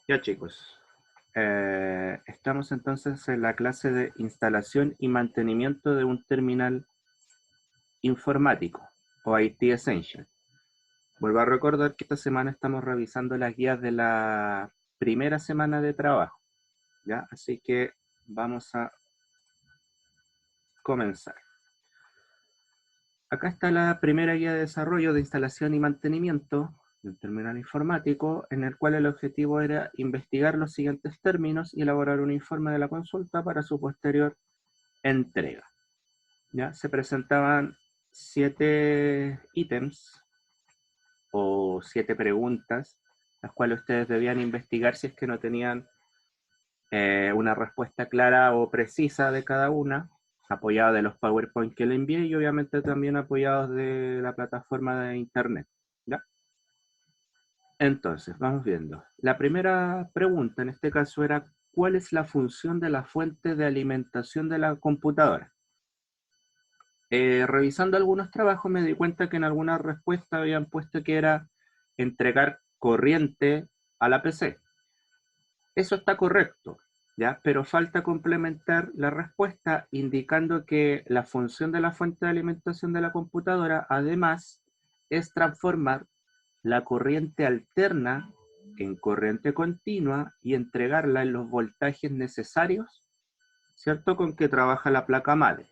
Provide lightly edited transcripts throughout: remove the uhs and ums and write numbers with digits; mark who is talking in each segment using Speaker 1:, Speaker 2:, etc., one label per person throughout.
Speaker 1: Ya chicos, estamos entonces en la clase de instalación y mantenimiento de un terminal informático o IT Essential. Vuelvo a recordar que esta semana estamos revisando las guías de la primera semana de trabajo, ¿ya? Así que vamos a comenzar. Acá está la primera guía de desarrollo de instalación y mantenimiento del terminal informático, en el cual el objetivo era investigar los siguientes términos y elaborar un informe de la consulta para su posterior entrega. ¿Ya? Se presentaban 7 ítems o 7 preguntas, las cuales ustedes debían investigar si es que no tenían una respuesta clara o precisa de cada una, apoyada de los PowerPoint que le envié y obviamente también apoyados de la plataforma de internet. ¿Ya? Entonces, vamos viendo. La primera pregunta en este caso era, ¿cuál es la función de la fuente de alimentación de la computadora? Revisando algunos trabajos me di cuenta que en algunas respuestas habían puesto que era entregar corriente a la PC. Eso está correcto, ¿ya? Pero falta complementar la respuesta indicando que la función de la fuente de alimentación de la computadora, además, es transformar la corriente alterna en corriente continua y entregarla en los voltajes necesarios, ¿cierto? Con que trabaja la placa madre,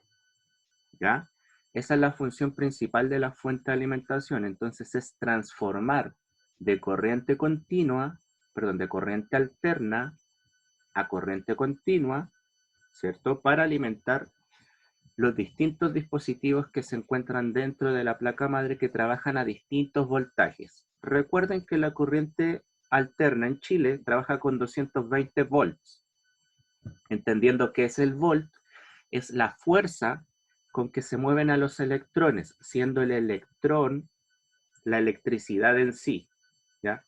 Speaker 1: ¿ya? Esa es la función principal de la fuente de alimentación. Entonces es transformar de corriente continua, perdón, de corriente alterna a corriente continua, ¿cierto? Para alimentar los distintos dispositivos que se encuentran dentro de la placa madre que trabajan a distintos voltajes. Recuerden que la corriente alterna en Chile trabaja con 220 volts. Entendiendo que es el volt, es la fuerza con que se mueven a los electrones, siendo el electrón la electricidad en sí, ¿ya?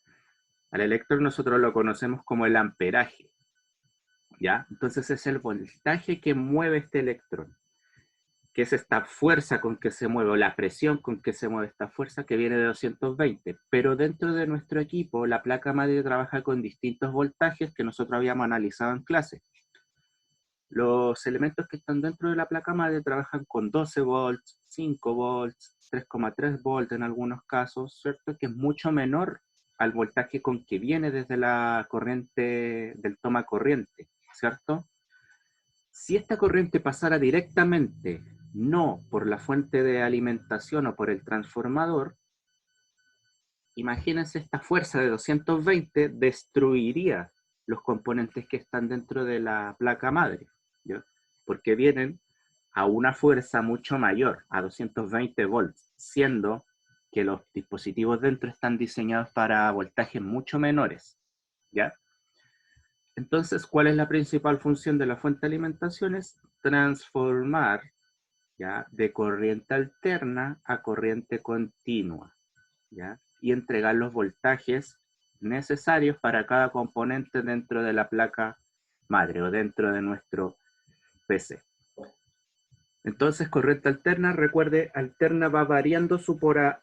Speaker 1: Al electrón nosotros lo conocemos como el amperaje, ¿ya? Entonces es el voltaje que mueve este electrón, que es esta fuerza con que se mueve, o la presión con que se mueve esta fuerza que viene de 220. Pero dentro de nuestro equipo, la placa madre trabaja con distintos voltajes que nosotros habíamos analizado en clase. Los elementos que están dentro de la placa madre trabajan con 12 volts, 5 volts, 3,3 volts en algunos casos, ¿cierto? Que es mucho menor al voltaje con que viene desde la corriente del toma corriente, ¿cierto? Si esta corriente pasara directamente, no por la fuente de alimentación o por el transformador, imagínense esta fuerza de 220 destruiría los componentes que están dentro de la placa madre, ¿ya? Porque vienen a una fuerza mucho mayor, a 220 volts, siendo que los dispositivos dentro están diseñados para voltajes mucho menores, ¿ya? Entonces, ¿cuál es la principal función de la fuente de alimentación? Es transformar, ¿ya? De corriente alterna a corriente continua, ¿ya? Y entregar los voltajes necesarios para cada componente dentro de la placa madre o dentro de nuestro PC. Entonces, corriente alterna, recuerde, alterna va variando su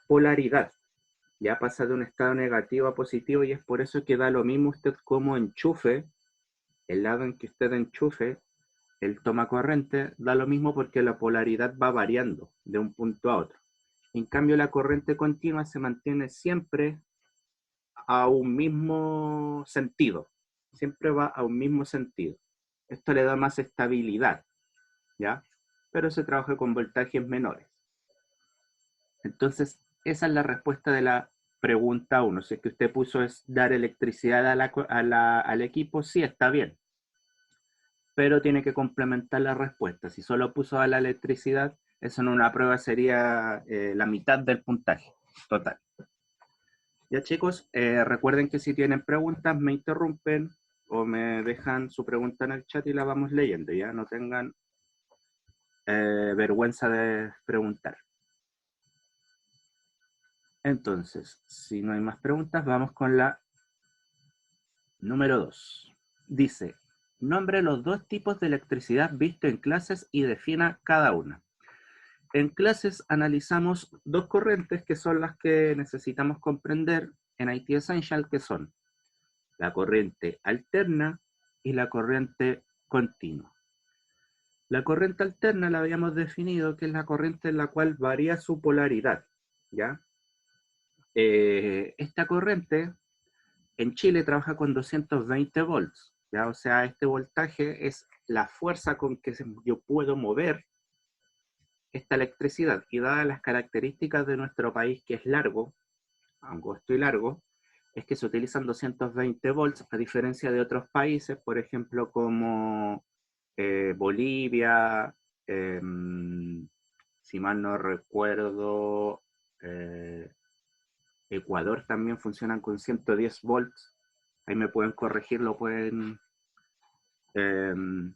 Speaker 1: polaridad. Ya pasa de un estado negativo a positivo y es por eso que da lo mismo usted como enchufe, el lado en que usted enchufe el toma corriente, da lo mismo porque la polaridad va variando de un punto a otro. En cambio, la corriente continua se mantiene siempre a un mismo sentido, siempre va a un mismo sentido. Esto le da más estabilidad, ¿ya? Pero se trabaja con voltajes menores. Entonces, esa es la respuesta de la pregunta 1. Si es que usted puso es dar electricidad al equipo, sí, está bien. Pero tiene que complementar la respuesta. Si solo puso a la electricidad, eso en una prueba sería la mitad del puntaje total. Ya chicos, recuerden que si tienen preguntas me interrumpen o me dejan su pregunta en el chat y la vamos leyendo, ya no tengan vergüenza de preguntar. Entonces, si no hay más preguntas, vamos con la número 2. Dice, nombre los dos tipos de electricidad visto en clases y defina cada una. En clases analizamos dos corrientes que son las que necesitamos comprender en IT Essential, que son la corriente alterna y la corriente continua. La corriente alterna la habíamos definido que es la corriente en la cual varía su polaridad, ¿ya? Esta corriente en Chile trabaja con 220 volts, ¿ya? O sea, este voltaje es la fuerza con que yo puedo mover esta electricidad. Y dadas las características de nuestro país, que es largo, angosto y largo, es que se utilizan 220 volts, a diferencia de otros países, por ejemplo, como Bolivia, si mal no recuerdo, Ecuador también funcionan con 110 volts. Ahí me pueden corregir, lo pueden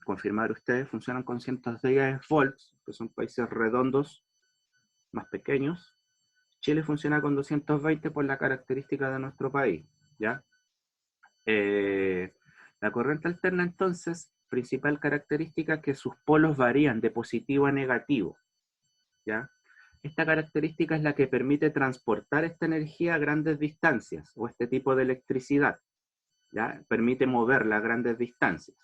Speaker 1: confirmar ustedes. Funcionan con 110 volts, que son países redondos, más pequeños. Chile funciona con 220 por la característica de nuestro país, ¿ya? La corriente alterna, entonces, principal característica es que sus polos varían de positivo a negativo, ¿ya? Esta característica es la que permite transportar esta energía a grandes distancias, o este tipo de electricidad, ¿ya? Permite moverla a grandes distancias.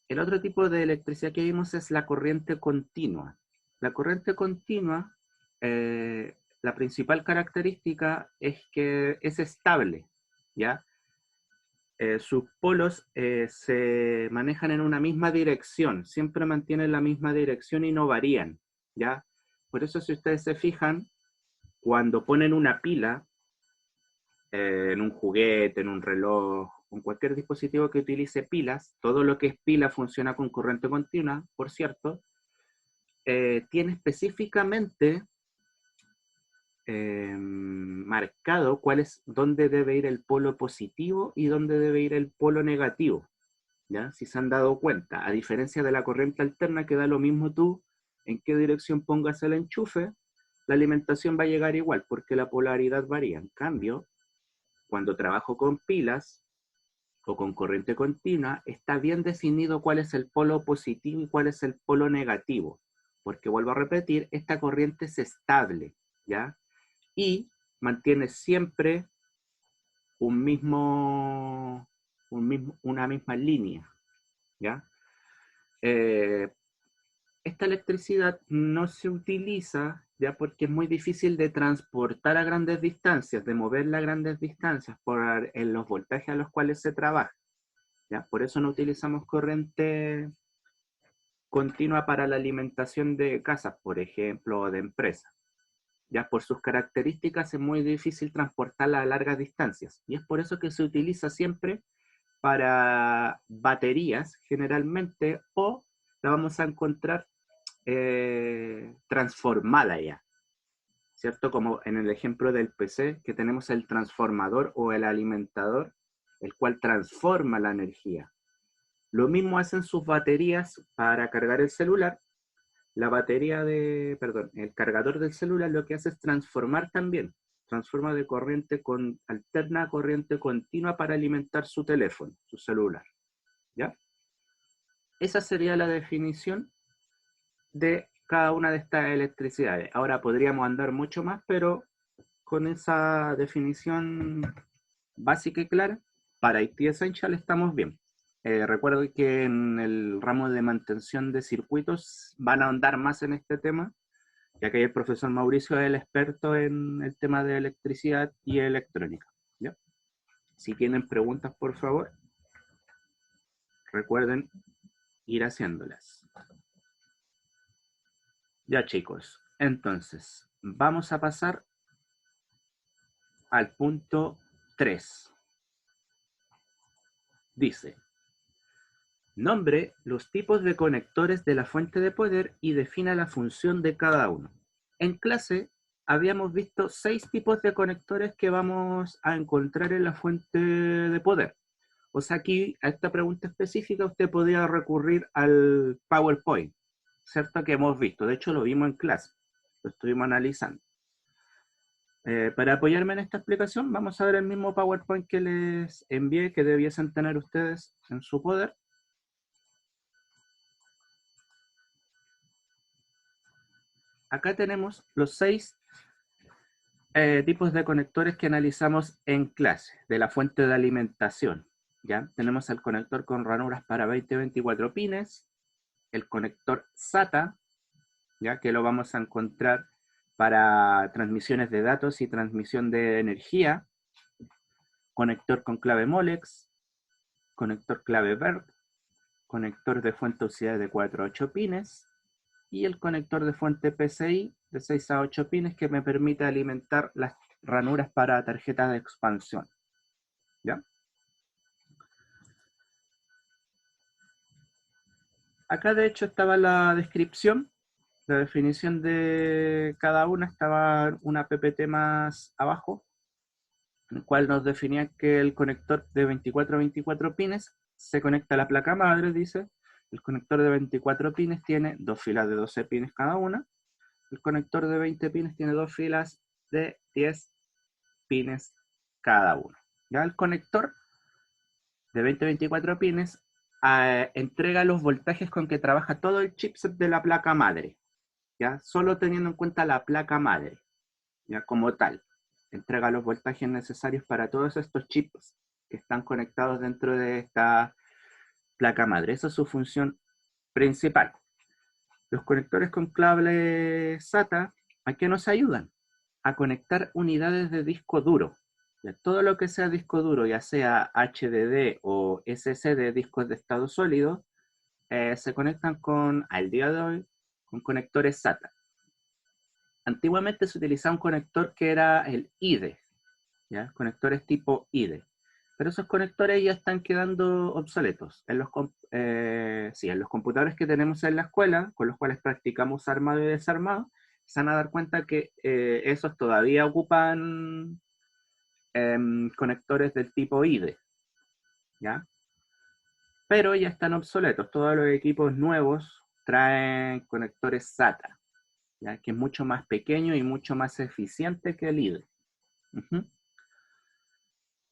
Speaker 1: El otro tipo de electricidad que vimos es la corriente continua. La corriente continua, la principal característica es que es estable, ¿ya? Sus polos se manejan en una misma dirección, siempre mantienen la misma dirección y no varían, ¿ya? Por eso si ustedes se fijan, cuando ponen una pila en un juguete, en un reloj, en cualquier dispositivo que utilice pilas, todo lo que es pila funciona con corriente continua, por cierto, tiene específicamente marcado dónde debe ir el polo positivo y dónde debe ir el polo negativo, ¿ya? Si se han dado cuenta, a diferencia de la corriente alterna que da lo mismo tú en qué dirección pongas el enchufe, la alimentación va a llegar igual porque la polaridad varía. En cambio, cuando trabajo con pilas o con corriente continua, está bien definido cuál es el polo positivo y cuál es el polo negativo, porque vuelvo a repetir, esta corriente es estable, ¿ya? Y mantiene siempre una misma línea, ¿ya? Esta electricidad no se utiliza ya porque es muy difícil de transportar a grandes distancias, de moverla a grandes distancias en los voltajes a los cuales se trabaja, ¿ya? Por eso no utilizamos corriente continua para la alimentación de casas, por ejemplo, o de empresas. Ya por sus características es muy difícil transportarla a largas distancias. Y es por eso que se utiliza siempre para baterías, generalmente, o la vamos a encontrar transformada ya, ¿cierto? Como en el ejemplo del PC, que tenemos el transformador o el alimentador, el cual transforma la energía. Lo mismo hacen sus baterías para cargar el celular. El cargador del celular lo que hace es transformar también. Transforma de corriente alterna a corriente continua para alimentar su teléfono, su celular, ¿ya? Esa sería la definición de cada una de estas electricidades. Ahora podríamos andar mucho más, pero con esa definición básica y clara, para IT Essential estamos bien. Recuerdo que en el ramo de mantención de circuitos van a ahondar más en este tema, ya que el profesor Mauricio es el experto en el tema de electricidad y electrónica, ¿ya? Si tienen preguntas, por favor, recuerden ir haciéndolas. Ya, chicos, entonces vamos a pasar al punto 3. Dice: nombre los tipos de conectores de la fuente de poder y defina la función de cada uno. En clase habíamos visto 6 tipos de conectores que vamos a encontrar en la fuente de poder. O sea, aquí a esta pregunta específica usted podría recurrir al PowerPoint, ¿cierto? Que hemos visto. De hecho, lo vimos en clase. Lo estuvimos analizando. Para apoyarme en esta explicación, vamos a ver el mismo PowerPoint que les envié, que debiesen tener ustedes en su poder. Acá tenemos los 6 tipos de conectores que analizamos en clase, de la fuente de alimentación. ¿Ya? Tenemos el conector con ranuras para 20-24 pines, el conector SATA, ¿ya? Que lo vamos a encontrar para transmisiones de datos y transmisión de energía, conector con clave Molex, conector clave BERT, conector de fuente auxiliar de 4 a 8 pines, y el conector de fuente PCI de 6 a 8 pines que me permite alimentar las ranuras para tarjetas de expansión. ¿Ya? Acá de hecho estaba la descripción, la definición de cada una, estaba una PPT más abajo, en el cual nos definía que el conector de 24 a 24 pines se conecta a la placa madre, dice. El conector de 24 pines tiene dos filas de 12 pines cada una. El conector de 20 pines tiene dos filas de 10 pines cada uno. Ya el conector de 20-24 pines entrega los voltajes con que trabaja todo el chipset de la placa madre, ¿ya? Solo teniendo en cuenta la placa madre, ¿ya? Como tal. Entrega los voltajes necesarios para todos estos chips que están conectados dentro de esta placa madre. Esa es su función principal. Los conectores con cable SATA, ¿a qué nos ayudan? A conectar unidades de disco duro. Todo lo que sea disco duro, ya sea HDD o SSD, discos de estado sólido, se conectan al día de hoy, con conectores SATA. Antiguamente se utilizaba un conector que era el IDE, ¿ya? Conectores tipo IDE. Pero esos conectores ya están quedando obsoletos. En los computadores que tenemos en la escuela, con los cuales practicamos armado y desarmado, se van a dar cuenta que esos todavía ocupan conectores del tipo IDE, ¿ya? Pero ya están obsoletos. Todos los equipos nuevos traen conectores SATA, ¿ya? Que es mucho más pequeño y mucho más eficiente que el IDE.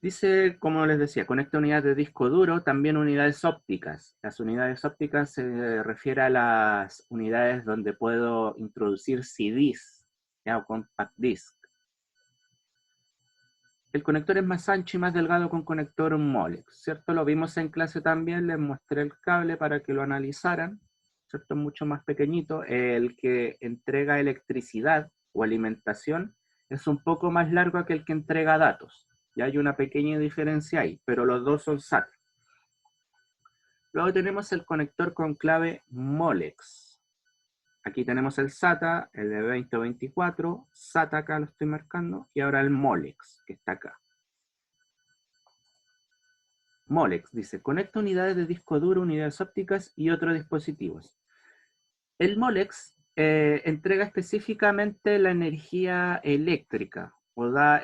Speaker 1: Dice, como les decía, conecta unidades de disco duro, también unidades ópticas. Las unidades ópticas se refiere a las unidades donde puedo introducir CDs, ¿ya? O compact disc. El conector es más ancho y más delgado con conector Molex, ¿cierto? Lo vimos en clase también, les mostré el cable para que lo analizaran, ¿cierto? Mucho más pequeñito. El que entrega electricidad o alimentación es un poco más largo que el que entrega datos. Ya hay una pequeña diferencia ahí, pero los dos son SATA. Luego tenemos el conector con clave Molex. Aquí tenemos el SATA, el de 20 o 24, SATA acá lo estoy marcando, y ahora el Molex, que está acá. Molex dice, conecta unidades de disco duro, unidades ópticas y otros dispositivos. El Molex entrega específicamente la energía eléctrica o da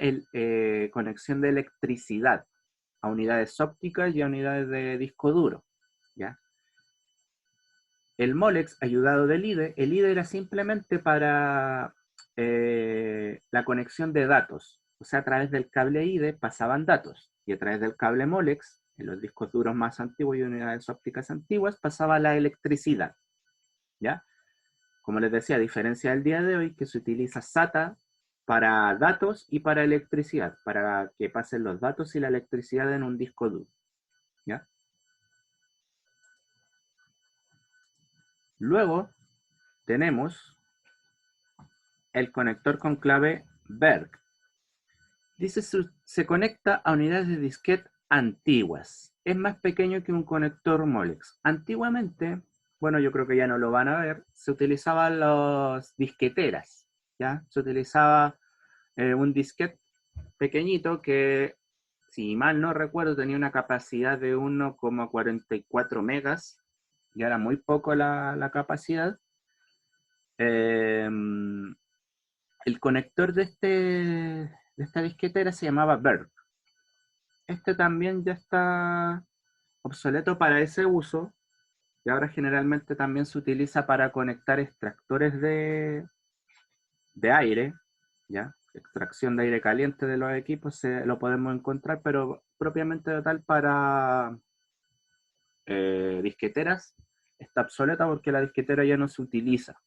Speaker 1: conexión de electricidad a unidades ópticas y a unidades de disco duro, ¿ya? El Molex, ayudado del IDE, el IDE era simplemente para la conexión de datos. O sea, a través del cable IDE pasaban datos y a través del cable Molex, en los discos duros más antiguos y unidades ópticas antiguas, pasaba la electricidad, ¿ya? Como les decía, a diferencia del día de hoy, que se utiliza SATA para datos y para electricidad, para que pasen los datos y la electricidad en un disco duro, ¿ya? Luego tenemos el conector con clave BERT. Dice, se conecta a unidades de disquete antiguas. Es más pequeño que un conector Molex. Antiguamente, bueno, yo creo que ya no lo van a ver, se utilizaban las disqueteras, ¿ya? Se utilizaba un disquete pequeñito que, si mal no recuerdo, tenía una capacidad de 1,44 megas, y era muy poco la capacidad. El conector de esta disquetera se llamaba BERT. Este también ya está obsoleto para ese uso y ahora generalmente también se utiliza para conectar extractores de aire, ¿ya? Extracción de aire caliente de los equipos lo podemos encontrar, pero propiamente de tal para disqueteras está obsoleta porque la disquetera ya no se utiliza,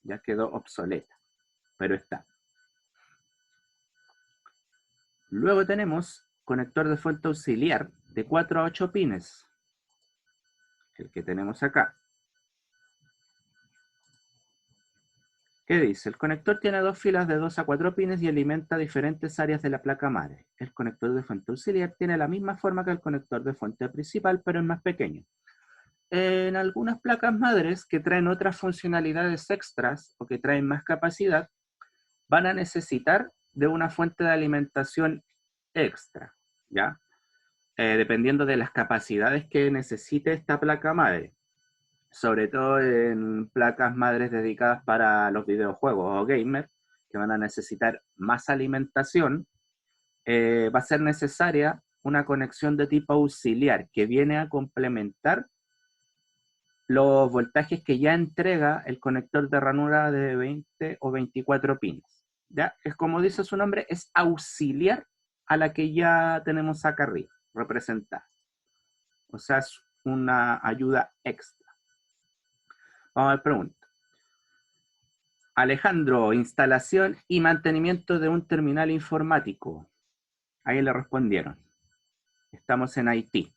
Speaker 1: ya quedó obsoleta, pero está. Luego tenemos conector de fuente auxiliar de 4 a 8 pines, el que tenemos acá. ¿Qué dice? El conector tiene dos filas de 2 a 4 pines y alimenta diferentes áreas de la placa madre. El conector de fuente auxiliar tiene la misma forma que el conector de fuente principal, pero es más pequeño. En algunas placas madres que traen otras funcionalidades extras o que traen más capacidad, van a necesitar de una fuente de alimentación extra, ¿ya? Dependiendo de las capacidades que necesite esta placa madre. Sobre todo en placas madres dedicadas para los videojuegos o gamers, que van a necesitar más alimentación, va a ser necesaria una conexión de tipo auxiliar que viene a complementar los voltajes que ya entrega el conector de ranura de 20 o 24 pines. ¿Ya? Es como dice su nombre, es auxiliar a la que ya tenemos acá arriba, representada. O sea, es una ayuda extra. Vamos a ver pregunta. Alejandro, instalación y mantenimiento de un terminal informático. Ahí le respondieron. Estamos en Haití.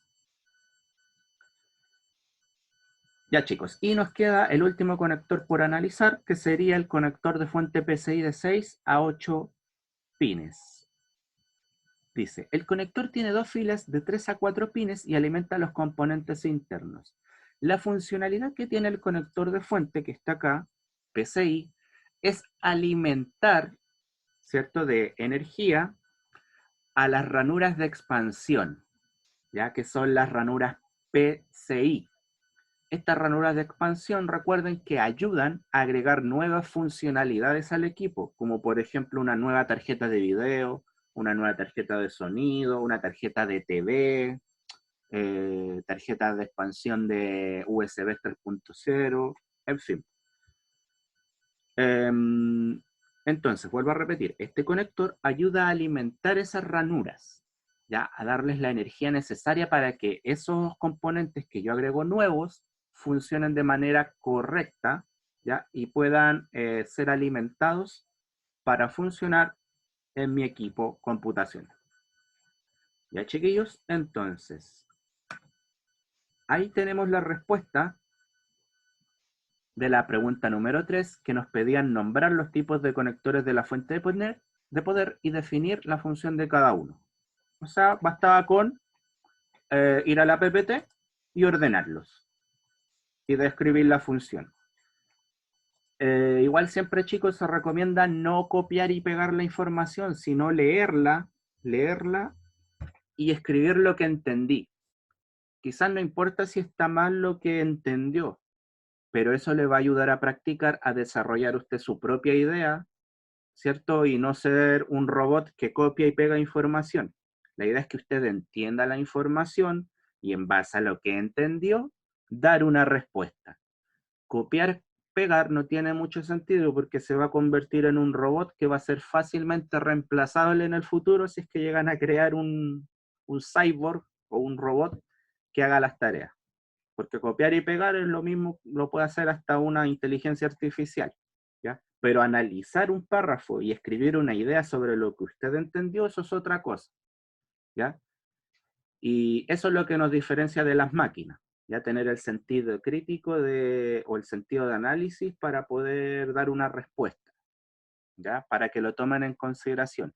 Speaker 1: Ya chicos, y nos queda el último conector por analizar, que sería el conector de fuente PCI de 6 a 8 pines. Dice, el conector tiene dos filas de 3 a 4 pines y alimenta los componentes internos. La funcionalidad que tiene el conector de fuente, que está acá, PCI, es alimentar, ¿cierto?, de energía a las ranuras de expansión, ya que son las ranuras PCI. Estas ranuras de expansión, recuerden que ayudan a agregar nuevas funcionalidades al equipo, como por ejemplo una nueva tarjeta de video, una nueva tarjeta de sonido, una tarjeta de TV, tarjetas de expansión de USB 3.0, en fin. Entonces, vuelvo a repetir, este conector ayuda a alimentar esas ranuras, ¿ya? A darles la energía necesaria para que esos componentes que yo agrego nuevos funcionen de manera correcta, ¿ya? Y puedan ser alimentados para funcionar en mi equipo computacional. ¿Ya, chiquillos? Entonces, ahí tenemos la respuesta de la pregunta número 3, que nos pedían nombrar los tipos de conectores de la fuente de poder y definir la función de cada uno. O sea, bastaba con ir a la PPT y ordenarlos y describir la función. Igual siempre, chicos, se recomienda no copiar y pegar la información, sino leerla y escribir lo que entendí. Quizás no importa si está mal lo que entendió, pero eso le va a ayudar a practicar, a desarrollar usted su propia idea, ¿cierto? Y no ser un robot que copia y pega información. La idea es que usted entienda la información y en base a lo que entendió, dar una respuesta. Copiar, pegar no tiene mucho sentido porque se va a convertir en un robot que va a ser fácilmente reemplazable en el futuro si es que llegan a crear un cyborg o un robot que haga las tareas. Porque copiar y pegar es lo mismo, lo puede hacer hasta una inteligencia artificial, ¿ya? Pero analizar un párrafo y escribir una idea sobre lo que usted entendió, eso es otra cosa, ¿ya? Y eso es lo que nos diferencia de las máquinas, ya tener el sentido crítico o el sentido de análisis para poder dar una respuesta, ¿ya? Para que lo tomen en consideración.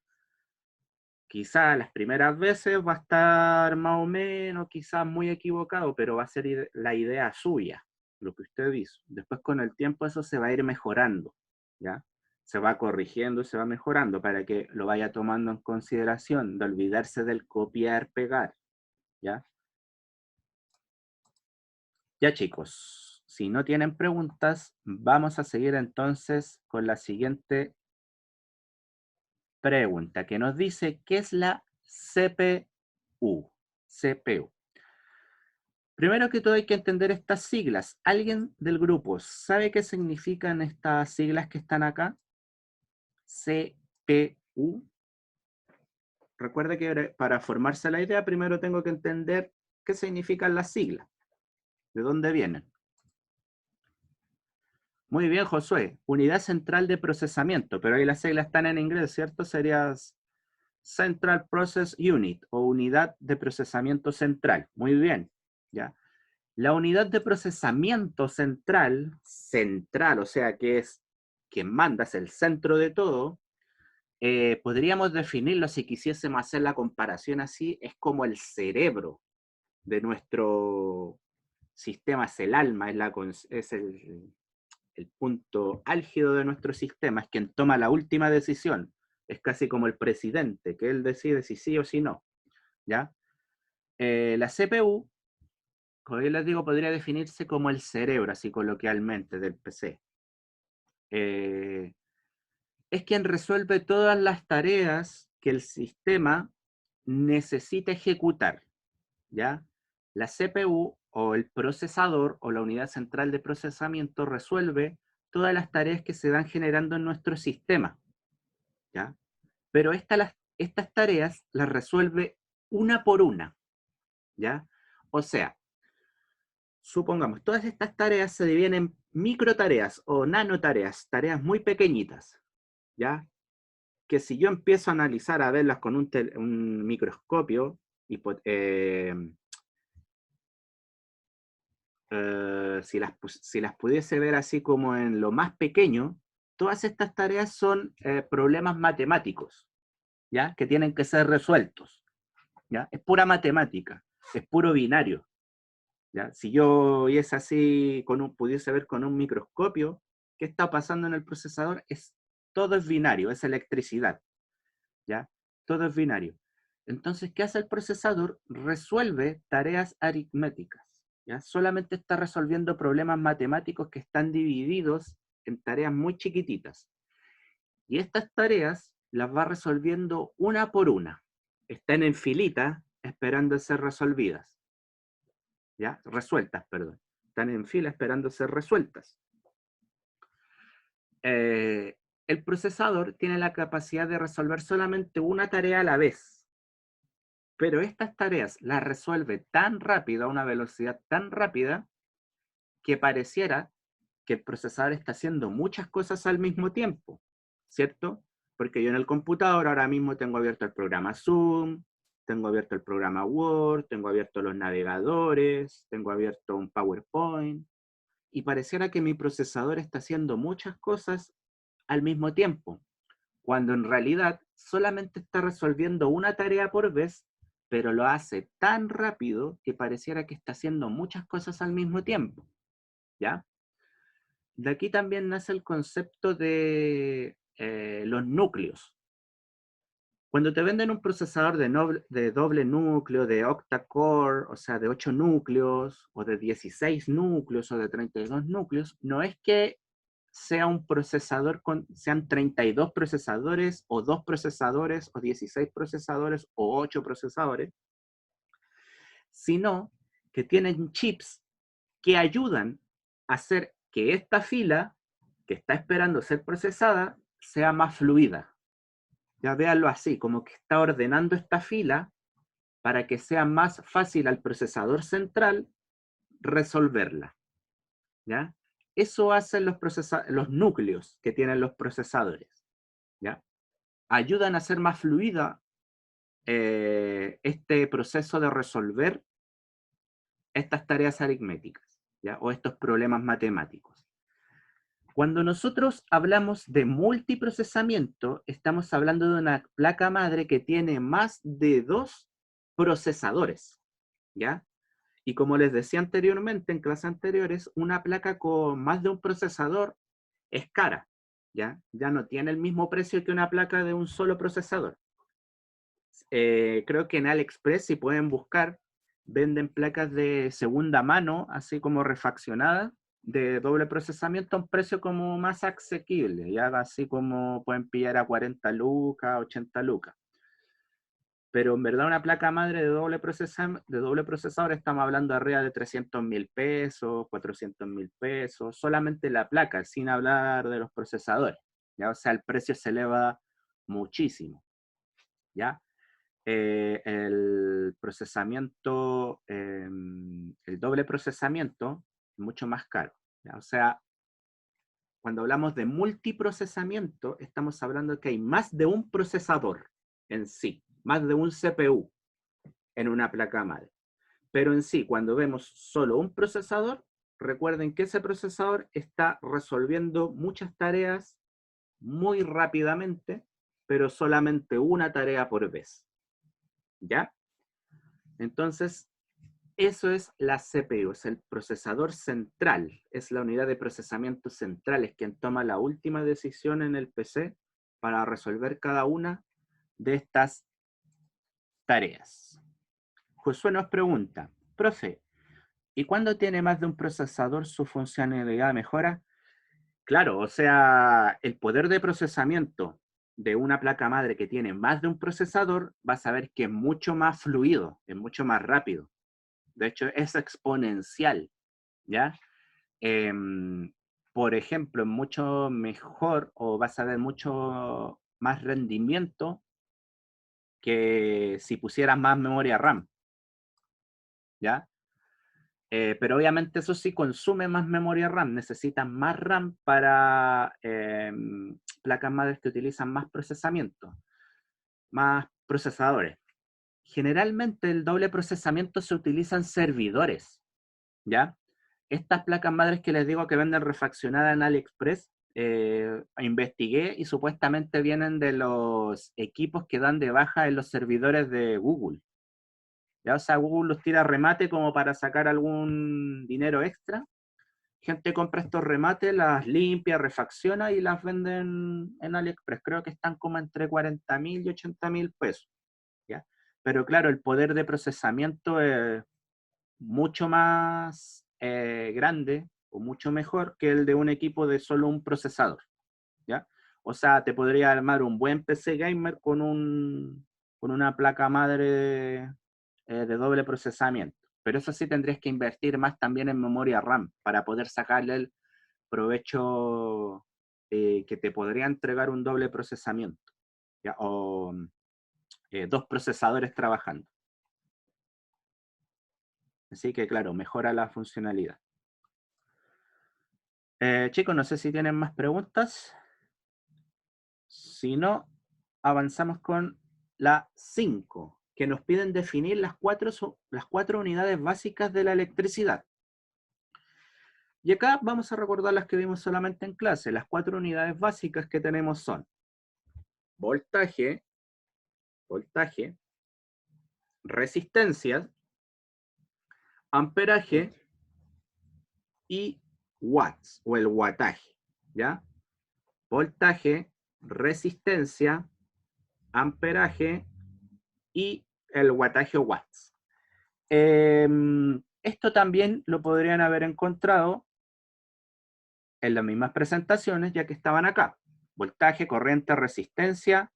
Speaker 1: Quizás las primeras veces va a estar más o menos, quizás muy equivocado, pero va a ser la idea suya, lo que usted hizo. Después con el tiempo eso se va a ir mejorando, ¿ya? Se va corrigiendo, se va mejorando para que lo vaya tomando en consideración, de olvidarse del copiar, pegar, ¿ya? Ya chicos, si no tienen preguntas, vamos a seguir entonces con la siguiente pregunta que nos dice, ¿qué es la CPU? CPU. Primero que todo hay que entender estas siglas. ¿Alguien del grupo sabe qué significan estas siglas que están acá? CPU. Recuerde que para formarse la idea primero tengo que entender qué significan las siglas, de dónde vienen. Muy bien, Josué. Unidad Central de Procesamiento, pero ahí las siglas están en inglés, ¿cierto? Sería Central Process Unit o unidad de procesamiento central. Muy bien, ¿ya? La unidad de procesamiento central, o sea, que es quien manda, es el centro de todo, podríamos definirlo si quisiésemos hacer la comparación así, es como el cerebro de nuestro sistema, es el alma, es el punto álgido de nuestro sistema, es quien toma la última decisión, es casi como el presidente, que él decide si sí o si no, ¿ya? La CPU, como yo les digo, podría definirse como el cerebro, así coloquialmente, del PC. Es quien resuelve todas las tareas que el sistema necesita ejecutar, ¿ya? La CPU o el procesador o la unidad central de procesamiento resuelve todas las tareas que se van generando en nuestro sistema, ¿ya? Pero estas tareas las resuelve una por una, ¿ya? O sea, supongamos, todas estas tareas se dividen en microtareas o nanotareas, tareas muy pequeñitas, ¿ya? Que si yo empiezo a analizar, a verlas con un microscopio, y, si las pudiese ver así como en lo más pequeño, todas estas tareas son problemas matemáticos, ¿ya? Que tienen que ser resueltos, ¿ya? Es pura matemática, es puro binario, ¿ya? Si yo es así, pudiese ver con un microscopio, ¿qué está pasando en el procesador? Todo es binario, es electricidad, ¿ya? Todo es binario. Entonces, ¿qué hace el procesador? Resuelve tareas aritméticas, ¿ya? Solamente está resolviendo problemas matemáticos que están divididos en tareas muy chiquititas. Y estas tareas las va resolviendo una por una. Están en filita esperando ser resolvidas, ¿ya? Resueltas, perdón. Están en fila esperando ser resueltas. El procesador tiene la capacidad de resolver solamente una tarea a la vez, pero estas tareas las resuelve tan rápido, a una velocidad tan rápida, que pareciera que el procesador está haciendo muchas cosas al mismo tiempo, ¿cierto? Porque yo en el computador ahora mismo tengo abierto el programa Zoom, tengo abierto el programa Word, tengo abierto los navegadores, tengo abierto un PowerPoint, y pareciera que mi procesador está haciendo muchas cosas al mismo tiempo, cuando en realidad solamente está resolviendo una tarea por vez, pero lo hace tan rápido que pareciera que está haciendo muchas cosas al mismo tiempo, ¿ya? De aquí también nace el concepto de los núcleos. Cuando te venden un procesador de doble núcleo, de octa-core, o sea, de 8 núcleos, o de 16 núcleos, o de 32 núcleos, no es que sea un procesador sean 32 procesadores, o 2 procesadores, o 16 procesadores, o 8 procesadores, sino que tienen chips que ayudan a hacer que esta fila que está esperando ser procesada sea más fluida. Ya véanlo así, como que está ordenando esta fila para que sea más fácil al procesador central resolverla, ¿ya? Eso hacen los núcleos que tienen los procesadores, ¿ya? Ayudan a hacer más fluida este proceso de resolver estas tareas aritméticas, ¿ya? O estos problemas matemáticos. Cuando nosotros hablamos de multiprocesamiento, estamos hablando de una placa madre que tiene más de 2 procesadores, ¿ya? Y como les decía anteriormente, en clases anteriores, una placa con más de un procesador es cara, ¿ya? Ya no tiene el mismo precio que una placa de un solo procesador. Creo que en AliExpress, si pueden buscar, venden placas de segunda mano, así como refaccionadas, de doble procesamiento a un precio como más asequible, ya así como pueden pillar a 40 lucas, 80 lucas. Pero en verdad una placa madre de doble procesador estamos hablando arriba de 300.000 pesos, 400.000 pesos, solamente la placa, sin hablar de los procesadores, ¿ya? O sea, el precio se eleva muchísimo, ¿ya? El procesamiento, el doble procesamiento es mucho más caro, ¿ya? O sea, cuando hablamos de multiprocesamiento, estamos hablando de que hay más de un procesador, en sí, más de un CPU en una placa madre. Pero en sí, cuando vemos solo un procesador, recuerden que ese procesador está resolviendo muchas tareas muy rápidamente, pero solamente una tarea por vez. ¿Ya? Entonces, eso es la CPU, es el procesador central, es la unidad de procesamiento central, es quien toma la última decisión en el PC para resolver cada una de estas tareas. Josué nos pregunta, profe, ¿y cuando tiene más de un procesador su funcionalidad mejora? Claro, o sea, el poder de procesamiento de una placa madre que tiene más de un procesador, vas a ver que es mucho más fluido, es mucho más rápido. De hecho, es exponencial, ¿ya? Por ejemplo, es mucho mejor o vas a ver mucho más rendimiento que si pusieras más memoria RAM, ¿ya? Pero obviamente eso sí consume más memoria RAM, necesitan más RAM para placas madres que utilizan más procesamiento, más procesadores. Generalmente el doble procesamiento se utiliza en servidores, ¿ya? Estas placas madres que les digo que venden refaccionadas en AliExpress, investigué y supuestamente vienen de los equipos que dan de baja en los servidores de Google. ¿Ya? O sea, Google los tira a remate como para sacar algún dinero extra. Gente compra estos remates, las limpia, refacciona y las venden en AliExpress. Creo que están como entre 40.000 y 80.000 pesos. ¿Ya? Pero claro, el poder de procesamiento es mucho más grande o mucho mejor que el de un equipo de solo un procesador. ¿Ya? O sea, te podría armar un buen PC gamer con una placa madre de doble procesamiento. Pero eso sí tendrías que invertir más también en memoria RAM para poder sacarle el provecho que te podría entregar un doble procesamiento, ¿ya? O dos procesadores trabajando. Así que claro, mejora la funcionalidad. Chicos, no sé si tienen más preguntas. Si no, avanzamos con la 5, que nos piden definir las cuatro unidades básicas de la electricidad. Y acá vamos a recordar las que vimos solamente en clase. Las 4 unidades básicas que tenemos son voltaje, resistencia, amperaje y watts o el wattaje, ¿ya? Voltaje, resistencia, amperaje y el wattaje o watts. Esto también lo podrían haber encontrado en las mismas presentaciones, ya que estaban acá. Voltaje, corriente, resistencia,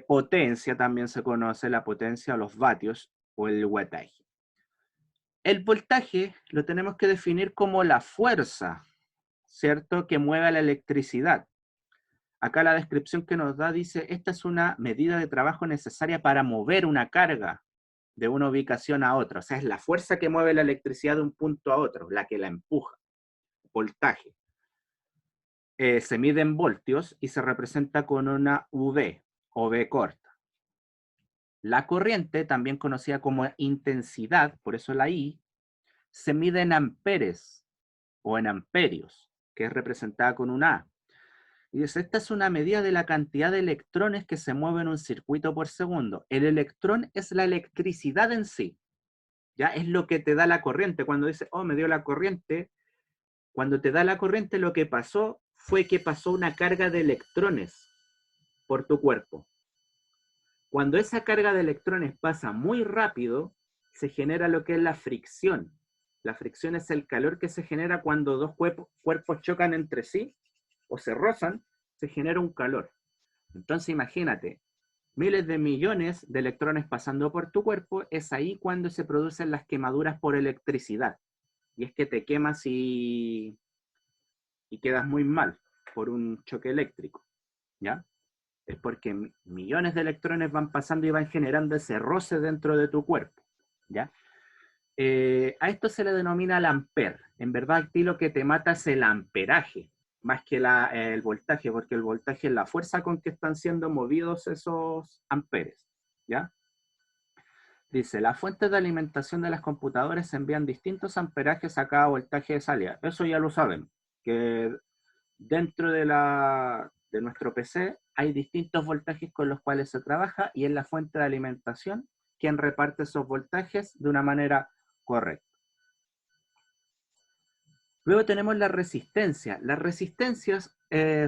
Speaker 1: potencia también se conoce, la potencia, los vatios o el wattaje. El voltaje lo tenemos que definir como la fuerza, ¿cierto?, que mueve la electricidad. Acá la descripción que nos da dice, esta es una medida de trabajo necesaria para mover una carga de una ubicación a otra. O sea, es la fuerza que mueve la electricidad de un punto a otro, la que la empuja. Voltaje. Se mide en voltios y se representa con una V o V corta. La corriente, también conocida como intensidad, por eso la I, se mide en amperes o en amperios, que es representada con una A. Y dice, esta es una medida de la cantidad de electrones que se mueven en un circuito por segundo. El electrón es la electricidad en sí, ya es lo que te da la corriente. Cuando dice, oh, me dio la corriente, cuando te da la corriente lo que pasó fue que pasó una carga de electrones por tu cuerpo. Cuando esa carga de electrones pasa muy rápido, se genera lo que es la fricción. La fricción es el calor que se genera cuando dos cuerpos chocan entre sí o se rozan, se genera un calor. Entonces imagínate, miles de millones de electrones pasando por tu cuerpo, es ahí cuando se producen las quemaduras por electricidad. Y es que te quemas y quedas muy mal por un choque eléctrico, ¿ya? Es porque millones de electrones van pasando y van generando ese roce dentro de tu cuerpo, ¿ya? A esto se le denomina el amper. En verdad, aquí lo que te mata es el amperaje, más que el voltaje, porque el voltaje es la fuerza con que están siendo movidos esos amperes, ¿ya? Dice, las fuentes de alimentación de las computadoras envían distintos amperajes a cada voltaje de salida. Eso ya lo saben, que dentro de nuestro PC hay distintos voltajes con los cuales se trabaja y es la fuente de alimentación quien reparte esos voltajes de una manera correcta. Luego tenemos la resistencia. Las resistencias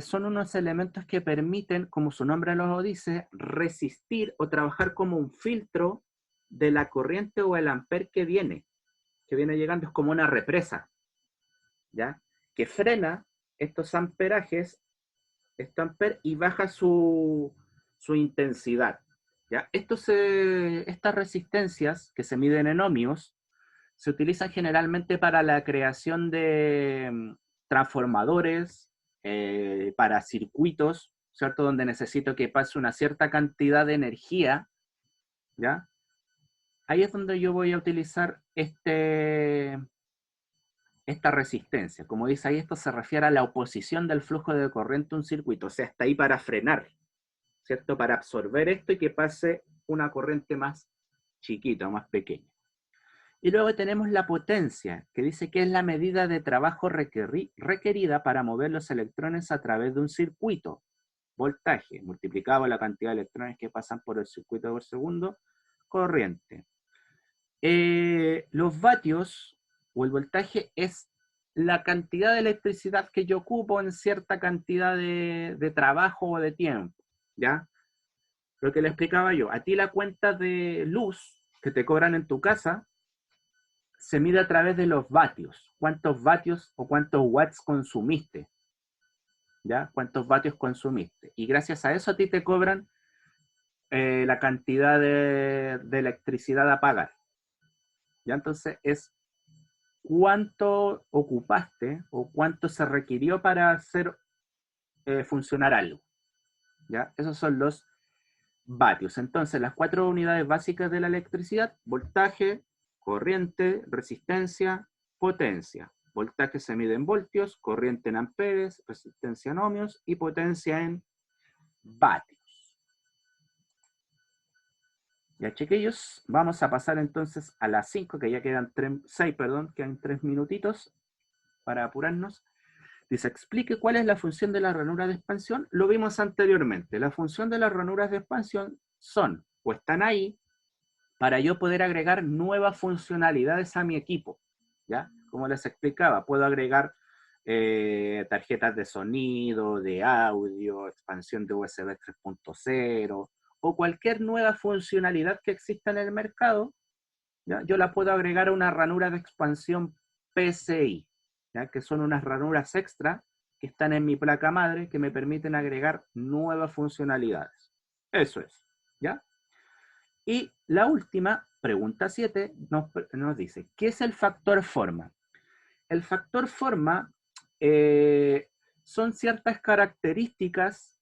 Speaker 1: son unos elementos que permiten, como su nombre lo dice, resistir o trabajar como un filtro de la corriente o el amper que viene llegando. Es como una represa, ¿ya? Que frena estos amperajes, este amper, y baja su intensidad, ¿ya? Estas resistencias, que se miden en ohmios, se utilizan generalmente para la creación de transformadores, para circuitos, ¿cierto? Donde necesito que pase una cierta cantidad de energía, ¿ya? Ahí es donde yo voy a utilizar esta resistencia. Como dice ahí, esto se refiere a la oposición del flujo de corriente a un circuito, o sea, está ahí para frenar, ¿cierto? Para absorber esto y que pase una corriente más chiquita, más pequeña. Y luego tenemos la potencia, que dice que es la medida de trabajo requerida para mover los electrones a través de un circuito. Voltaje, multiplicado por la cantidad de electrones que pasan por el circuito por segundo, corriente. Los vatios, o el voltaje, es la cantidad de electricidad que yo ocupo en cierta cantidad de trabajo o de tiempo, ¿ya? Lo que le explicaba yo, a ti la cuenta de luz que te cobran en tu casa se mide a través de los vatios. ¿Cuántos vatios o cuántos watts consumiste? ¿Ya? ¿Cuántos vatios consumiste? Y gracias a eso a ti te cobran la cantidad de electricidad a pagar. ¿Ya? Entonces es cuánto ocupaste o cuánto se requirió para hacer funcionar algo. ¿Ya? Esos son los vatios. Entonces, las 4 unidades básicas de la electricidad: voltaje, corriente, resistencia, potencia. Voltaje se mide en voltios, corriente en amperes, resistencia en ohmios y potencia en vatios. Ya, chiquillos, vamos a pasar entonces a las 5, que ya quedan 6, quedan 3 minutitos para apurarnos. Dice, explique cuál es la función de la ranura de expansión. Lo vimos anteriormente. La función de las ranuras de expansión son, o están ahí, para yo poder agregar nuevas funcionalidades a mi equipo, ¿ya? Como les explicaba, puedo agregar tarjetas de sonido, de audio, expansión de USB 3.0, o cualquier nueva funcionalidad que exista en el mercado, ¿ya? Yo la puedo agregar a una ranura de expansión PCI, ¿ya? Que son unas ranuras extra que están en mi placa madre que me permiten agregar nuevas funcionalidades. Eso es, ¿ya? Y la última, pregunta 7, nos dice, ¿qué es el factor forma? El factor forma son ciertas características,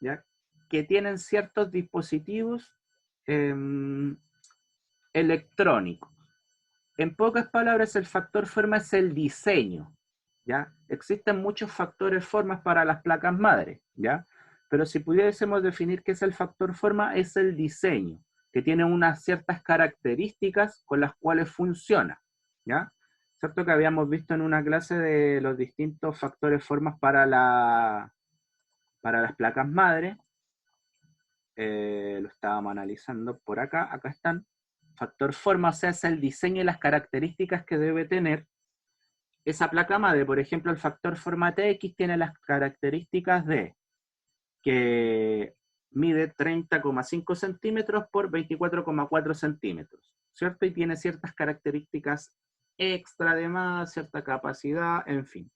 Speaker 1: ¿ya? Que tienen ciertos dispositivos electrónicos. En pocas palabras, el factor forma es el diseño, ¿ya? Existen muchos factores formas para las placas madre, ¿ya? Pero si pudiésemos definir qué es el factor forma, es el diseño, que tiene unas ciertas características con las cuales funciona, ¿ya? ¿Cierto que habíamos visto en una clase de los distintos factores formas para las placas madre? Lo estábamos analizando por acá están. Factor forma, o sea, es el diseño y las características que debe tener esa placa madre. Por ejemplo, el factor forma TX tiene las características de que mide 30,5 centímetros por 24,4 centímetros, ¿cierto? Y tiene ciertas características extra de más, cierta capacidad, en fin.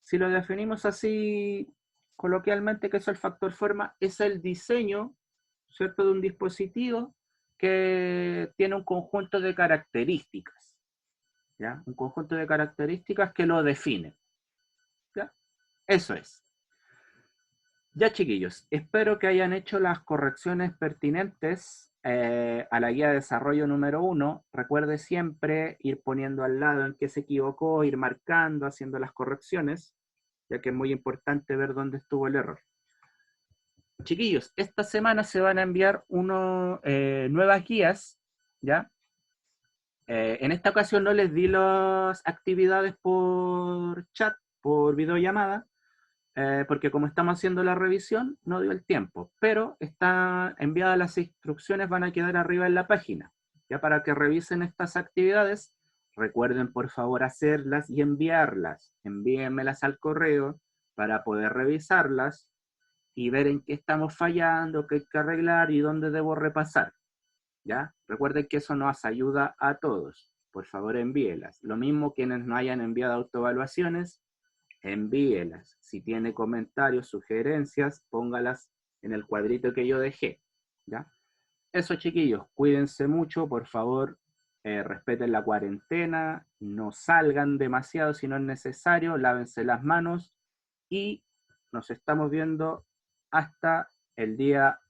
Speaker 1: Si lo definimos así coloquialmente, ¿qué es el factor forma? Es el diseño, ¿cierto?, de un dispositivo que tiene un conjunto de características, ¿ya? Un conjunto de características que lo definen, ¿ya? Eso es. Ya, chiquillos, espero que hayan hecho las correcciones pertinentes a la guía de desarrollo número 1. Recuerde siempre ir poniendo al lado en qué se equivocó, ir marcando, haciendo las correcciones, ya que es muy importante ver dónde estuvo el error. Chiquillos, esta semana se van a enviar nuevas guías, ¿ya? En esta ocasión no les di las actividades por chat, por videollamada, porque como estamos haciendo la revisión, no dio el tiempo, pero están enviadas las instrucciones, van a quedar arriba en la página, ya para que revisen estas actividades. Recuerden por favor hacerlas y enviarlas, envíenmelas al correo para poder revisarlas y ver en qué estamos fallando, qué hay que arreglar y dónde debo repasar, ¿ya? Recuerden que eso nos ayuda a todos. Por favor, envíelas. Lo mismo quienes no hayan enviado autoevaluaciones, envíelas. Si tiene comentarios, sugerencias, póngalas en el cuadrito que yo dejé, ¿ya? Eso, chiquillos, cuídense mucho, por favor, respeten la cuarentena, no salgan demasiado si no es necesario, lávense las manos y nos estamos viendo hasta el día